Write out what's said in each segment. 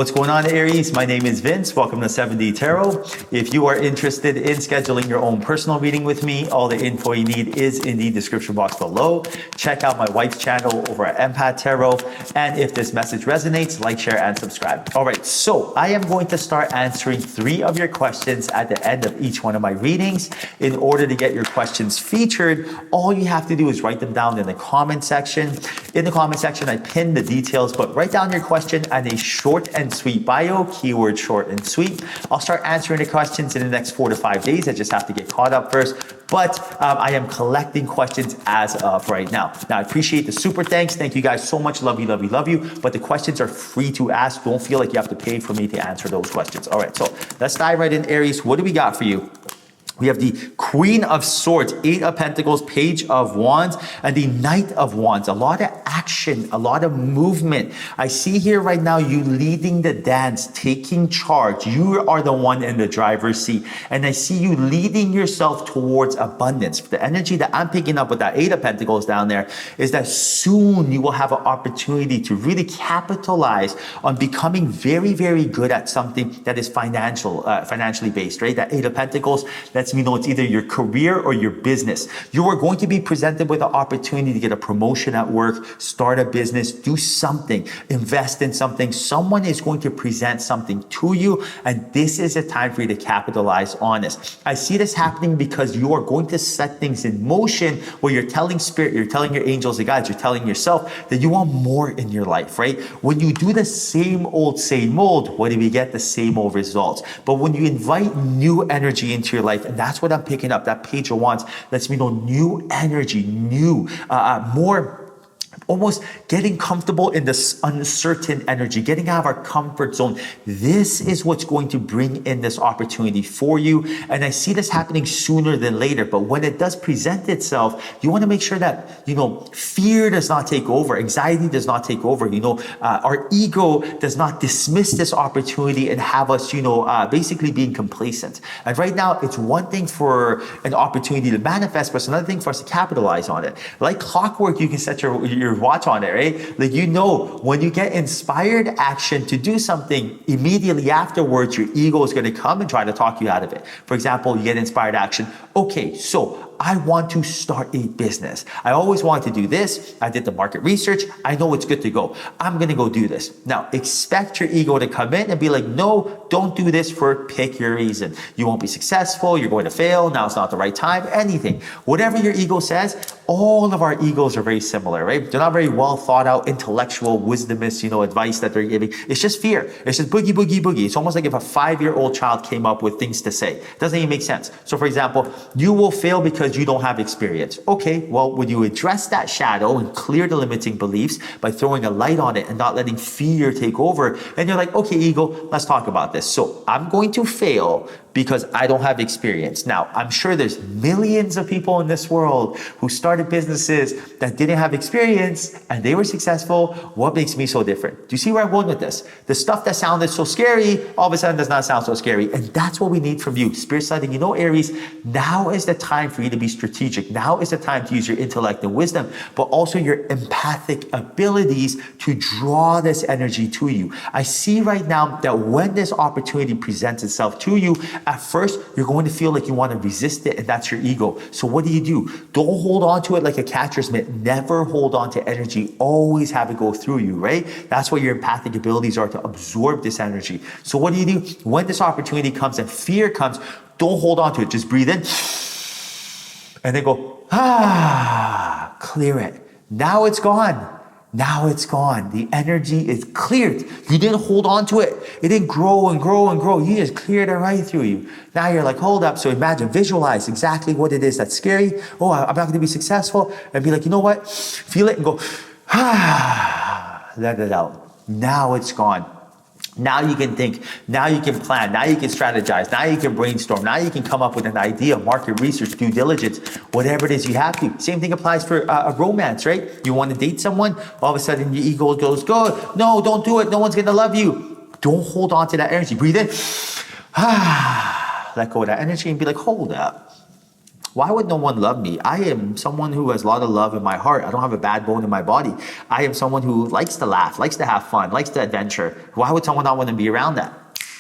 What's going on, Aries? My name is Vince. Welcome to 7D Tarot. If you are interested in scheduling your own personal reading with me, all the info you need is in the description box below. Check out my wife's channel over at Empath Tarot. And if this message resonates, like, share, and subscribe. All right, so I am going to start answering 3 of your questions at the end of each one of my readings. In order to get your questions featured, all you have to do is write them down in the comment section. In the comment section, I pinned the details, but write down your question and a short and sweet bio, keyword short and sweet. I'll start answering the questions in the next 4 to 5 days. I just have to get caught up first, but I am collecting questions as of right now. Now, I appreciate the super thanks. Thank you guys so much. Love you, love you, love you. But the questions are free to ask. Don't feel like you have to pay for me to answer those questions. All right, so let's dive right in, Aries. What do we got for you? We have the Queen of Swords, 8 of Pentacles, Page of Wands, and the Knight of Wands. A lot of action, a lot of movement. I see here right now you leading the dance, taking charge. You are the one in the driver's seat. And I see you leading yourself towards abundance. The energy that I'm picking up with that 8 of Pentacles down there is that soon you will have an opportunity to really capitalize on becoming very, very good at something that is financially based, right? That 8 of Pentacles, that's me know it's either your career or your business. You are going to be presented with an opportunity to get a promotion at work, start a business, do something, invest in something. Someone is going to present something to you, and this is a time for you to capitalize on this. I see this happening because you are going to set things in motion where you're telling spirit, you're telling your angels and guides, you're telling yourself that you want more in your life, right? When you do the same old, what do we get? The same old results. But when you invite new energy into your life, and that's what I'm picking up. That Page of Wands lets me know new energy, new, more almost getting comfortable in this uncertain energy, getting out of our comfort zone. This is what's going to bring in this opportunity for you. And I see this happening sooner than later. But when it does present itself, you want to make sure that, fear does not take over. Anxiety does not take over. Our ego does not dismiss this opportunity and have us, basically being complacent. And right now, it's one thing for an opportunity to manifest, but it's another thing for us to capitalize on it. Like clockwork, you can set your watch on it, right? Like, when you get inspired action to do something, immediately afterwards, your ego is going to come and try to talk you out of it. For example, you get inspired action. Okay, so I want to start a business. I always wanted to do this. I did the market research. I know it's good to go. I'm going to go do this. Now, expect your ego to come in and be like, no, don't do this for pick your reason. You won't be successful. You're going to fail. Now it's not the right time. Anything. Whatever your ego says, all of our egos are very similar, right? They're not very well thought out, intellectual, wisdomous, advice that they're giving. It's just fear. It's just boogie, boogie, boogie. It's almost like if a 5-year-old child came up with things to say. It doesn't even make sense. So for example, you will fail because you don't have experience. Okay, well, when you address that shadow and clear the limiting beliefs by throwing a light on it and not letting fear take over, and you're like, okay, ego, let's talk about this. So I'm going to fail because I don't have experience. Now, I'm sure there's millions of people in this world who started businesses that didn't have experience and they were successful. What makes me so different? Do you see where I'm going with this? The stuff that sounded so scary, all of a sudden does not sound so scary. And that's what we need from you. Spirit sliding, Aries, now is the time for you to be strategic. Now is the time to use your intellect and wisdom, but also your empathic abilities to draw this energy to you. I see right now that when this opportunity presents itself to you, at first, you're going to feel like you want to resist it, and that's your ego. So what do? Don't hold on to it like a catcher's mitt. Never hold on to energy. Always have it go through you, right? That's what your empathic abilities are, to absorb this energy. So what do? When this opportunity comes and fear comes, don't hold on to it. Just breathe in and then go, clear it. Now it's gone. Now it's gone. The energy is cleared. You didn't hold on to it. It didn't grow and grow and grow. You just cleared it right through you. Now you're like, hold up. So imagine, visualize exactly what it is that's scary. Oh, I'm not going to be successful. And be like, you know what? Feel it and go, let it out. Now it's gone. Now you can think, now you can plan, now you can strategize, now you can brainstorm, now you can come up with an idea, market research, due diligence, whatever it is you have to. Same thing applies for a romance, right? You want to date someone, all of a sudden your ego goes, go, no, don't do it, no one's going to love you. Don't hold on to that energy. Breathe in, let go of that energy and be like, hold up. Why would no one love me? I am someone who has a lot of love in my heart. I don't have a bad bone in my body. I am someone who likes to laugh, likes to have fun, likes to adventure. Why would someone not want to be around that?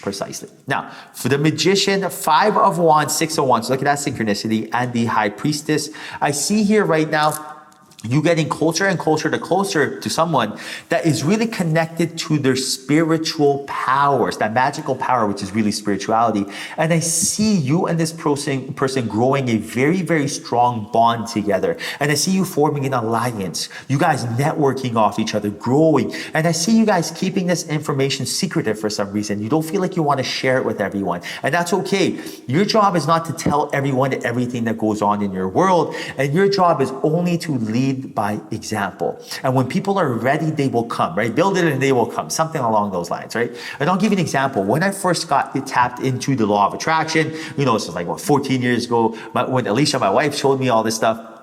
Precisely. Now, for the Magician, 5 of Wands, 6 of Wands, look at that synchronicity, and the High Priestess. I see here right now, you getting closer and closer to someone that is really connected to their spiritual powers, that magical power, which is really spirituality. And I see you and this person growing a very, very strong bond together. And I see you forming an alliance, you guys networking off each other, growing. And I see you guys keeping this information secretive for some reason. You don't feel like you want to share it with everyone. And that's okay. Your job is not to tell everyone everything that goes on in your world. And your job is only to lead by example. And when people are ready, they will come, right? Build it and they will come. Something along those lines, right? And I'll give you an example. When I first got tapped into the law of attraction, you know, this was like, what, 14 years ago, when Alicia, my wife, showed me all this stuff,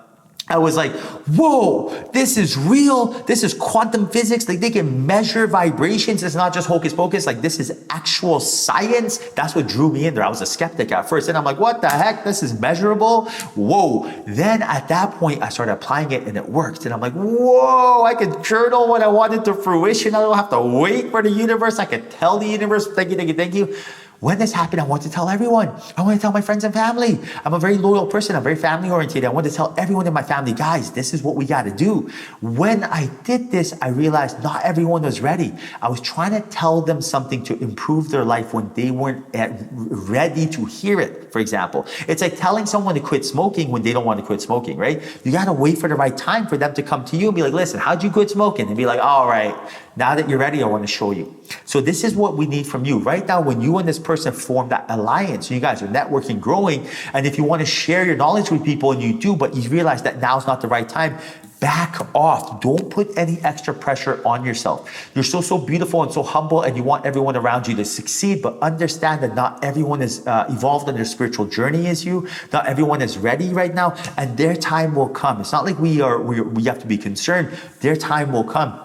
I was like, whoa, this is real. This is quantum physics. Like, they can measure vibrations. It's not just hocus pocus. Like, this is actual science. That's what drew me in there. I was a skeptic at first. And I'm like, what the heck? This is measurable. Whoa. Then at that point, I started applying it and it worked. And I'm like, whoa, I could journal what I wanted to fruition. I don't have to wait for the universe. I could tell the universe, thank you, thank you, thank you. When this happened, I want to tell everyone. I want to tell my friends and family. I'm a very loyal person. I'm very family oriented. I want to tell everyone in my family, guys, this is what we got to do. When I did this, I realized not everyone was ready. I was trying to tell them something to improve their life when they weren't ready to hear it, for example. It's like telling someone to quit smoking when they don't want to quit smoking, right? You got to wait for the right time for them to come to you and be like, listen, how'd you quit smoking? And be like, all right, now that you're ready, I want to show you. So this is what we need from you. Right now, when you and this person form that alliance, you guys are networking, growing, and if you want to share your knowledge with people, and you do, but you realize that now's not the right time, back off. Don't put any extra pressure on yourself. You're so beautiful and so humble, and you want everyone around you to succeed, but understand that not everyone is evolved on their spiritual journey as you. Not everyone is ready right now, and their time will come. It's not like we have to be concerned. Their time will come.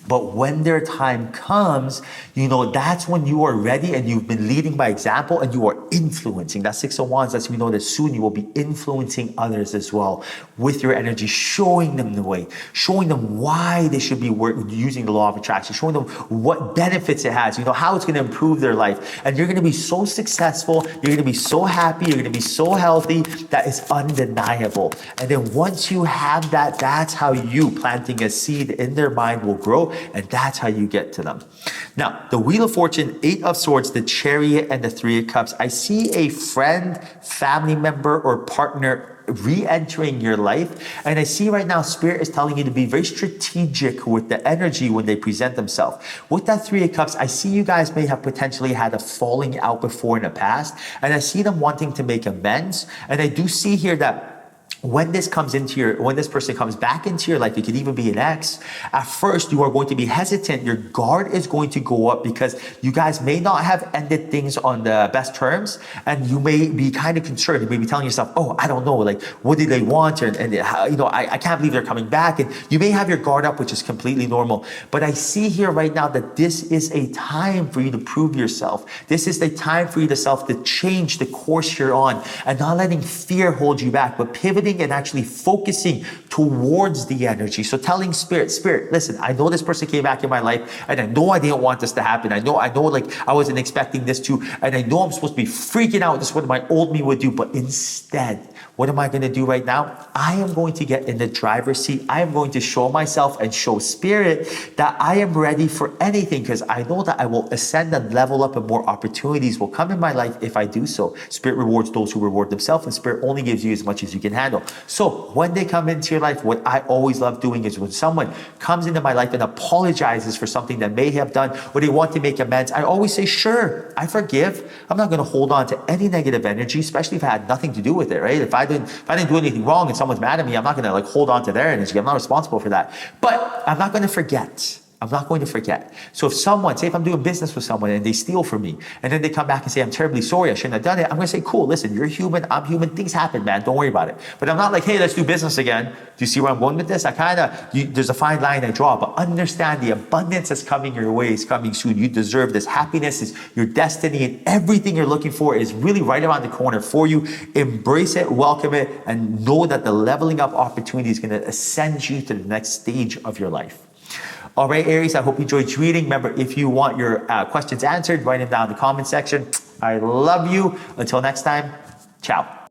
But when their time comes, you know, that's when you are ready and you've been leading by example and you are influencing. That 6 of Wands lets me know that soon you will be influencing others as well with your energy, showing them the way, showing them why they should be using the law of attraction, showing them what benefits it has, you know, how it's going to improve their life. And you're going to be so successful, you're going to be so happy, you're going to be so healthy, that is undeniable. And then once you have that, that's how you, planting a seed in their mind, will grow. And that's how you get to them. Now, the Wheel of Fortune, 8 of Swords, the Chariot, and the 3 of Cups. I see a friend, family member, or partner re-entering your life. And I see right now, Spirit is telling you to be very strategic with the energy when they present themselves. With that 3 of Cups, I see you guys may have potentially had a falling out before in the past. And I see them wanting to make amends. And I do see here that when this person comes back into your life, it could even be an ex. At first, you are going to be hesitant. Your guard is going to go up because you guys may not have ended things on the best terms, and you may be kind of concerned. You may be telling yourself, "Oh, I don't know. Like, what do they want?" And you know, I can't believe they're coming back. And you may have your guard up, which is completely normal. But I see here right now that this is a time for you to prove yourself. This is the time for you to change the course you're on, and not letting fear hold you back, but pivoting and actually focusing towards the energy. So telling Spirit, listen, I know this person came back in my life, and I know I didn't want this to happen. I know like I wasn't expecting this to, and I know I'm supposed to be freaking out. This is what my old me would do. But instead, what am I going to do right now? I am going to get in the driver's seat. I am going to show myself and show Spirit that I am ready for anything, because I know that I will ascend and level up, and more opportunities will come in my life if I do so. Spirit rewards those who reward themselves, and Spirit only gives you as much as you can handle. So when they come into your life, what I always love doing is when someone comes into my life and apologizes for something that may have done, or they want to make amends, I always say, sure, I forgive. I'm not going to hold on to any negative energy, especially if I had nothing to do with it, right? If I didn't do anything wrong and someone's mad at me, I'm not going to like hold on to their energy. I'm not responsible for that. But I'm not going to forget. I'm not going to forget. So if someone, say if I'm doing business with someone and they steal from me, and then they come back and say, I'm terribly sorry, I shouldn't have done it. I'm going to say, cool, listen, you're human, I'm human, things happen, man, don't worry about it. But I'm not like, hey, let's do business again. Do you see where I'm going with this? There's a fine line I draw, but understand the abundance that's coming your way is coming soon. You deserve this. Happiness is your destiny, and everything you're looking for is really right around the corner for you. Embrace it, welcome it, and know that the leveling up opportunity is going to ascend you to the next stage of your life. All right, Aries, I hope you enjoyed your reading. Remember, if you want your questions answered, write them down in the comment section. I love you. Until next time, ciao.